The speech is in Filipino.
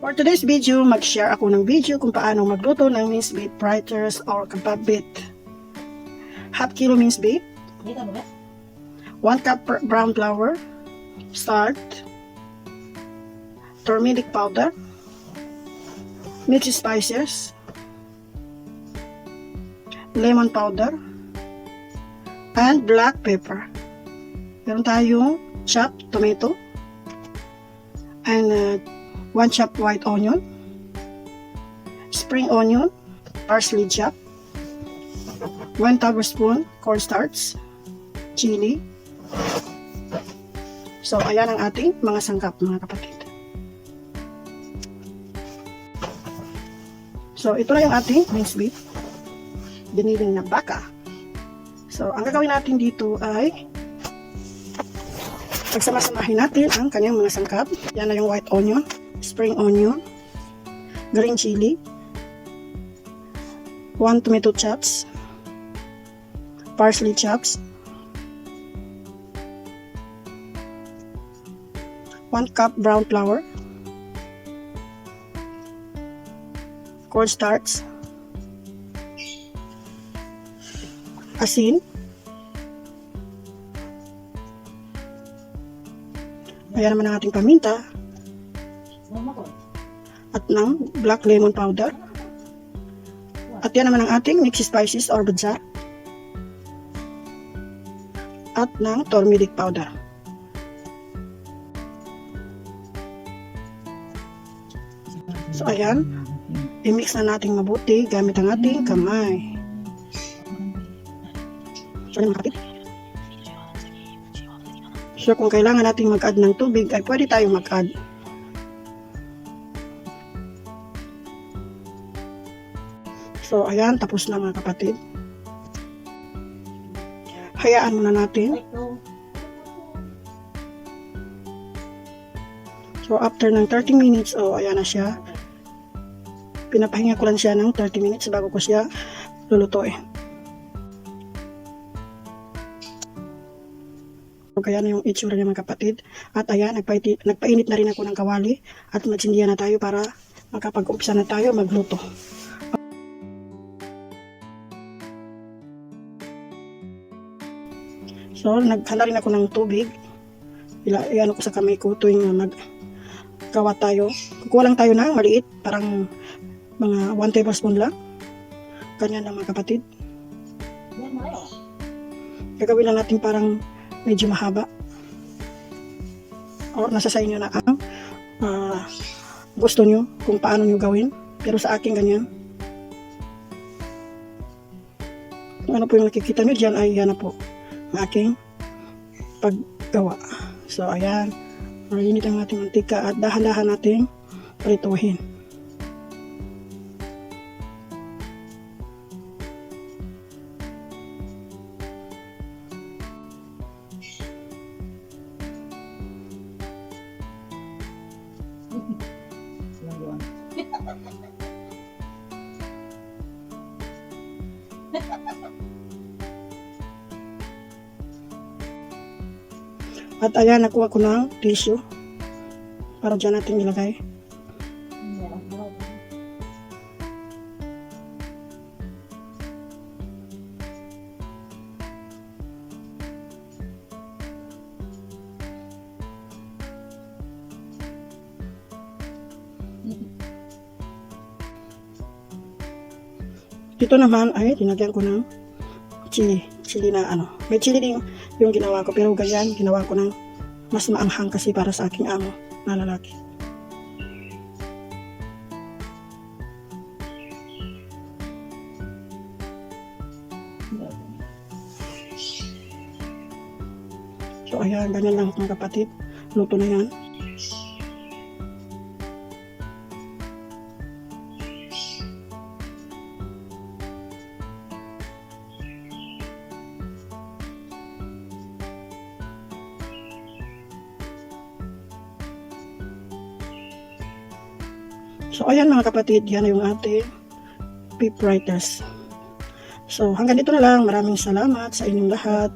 For today's video, mag-share ako ng video kung paano magluto ng minced beef fritters or kebab beef. Half kilo minced beef, 1 cup brown flour, salt, turmeric powder, mixed spices, lemon powder, and black pepper. Meron tayong chopped tomato, and 1 chopped white onion, spring onion, parsley chopped, 1 tablespoon cornstarch, chili. So, ayan ang ating mga sangkap, mga kapatid. So, ito na yung ating minced beef. Biniling na baka. So, ang gagawin natin dito ay pagsama-samahin natin ang kanyang mga sangkap. Yan na yung white onion, spring onion, green chili, 1 tomato chops, parsley chops, 1 cup brown flour, cornstarch, asin, ayan naman ang ating paminta, at ng black lemon powder, at yan naman ang ating mixed spices or badja, at ng turmeric powder. So ayan, i-mix na natin mabuti gamit ang ating kamay. So ayan mga kapatid. So kung kailangan natin mag-add ng tubig ay pwede tayong mag-add. So ayan, tapos na mga kapatid. Hayaan muna natin. So after ng 30 minutes, ayan na siya. Pinapahinga ko lang siya ng 30 minutes bago ko siya lulutuin. So kaya na yung itsura niya mga kapatid. At ayan, nagpainit na rin ako ng kawali. At magsindihan na tayo para makapag-umpisa na tayo magluto. So, naghanda rin ako ng tubig. Iyan ko sa kamay ko tuwing maggawa tayo. Kukuha lang tayo ng maliit, parang mga 1 tablespoon lang. Ganyan lang mga kapatid. Gagawin lang natin parang medyo mahaba. O nasa sa inyo na ang gusto nyo kung paano nyo gawin. Pero sa akin ganyan. Kung ano po yung nakikita nyo dyan ay yan na po ang aking paggawa. So ayan, mainit ang ating mantika at dahan-dahan natin prituhin. At ayan, nakuha ko ng tissue para dyan natin ilagay. Dito naman ay tinagyan ko ng chili na may chili din yung ginawa ko, pero ganyan ginawa ko ng mas maanghang kasi para sa aking amo na lalaki. So ayan, ganyan lang mga kapatid, luto na yan. So ayan mga kapatid, yan yung ating beef fritters. So hanggang dito na lang, maraming salamat sa inyong lahat.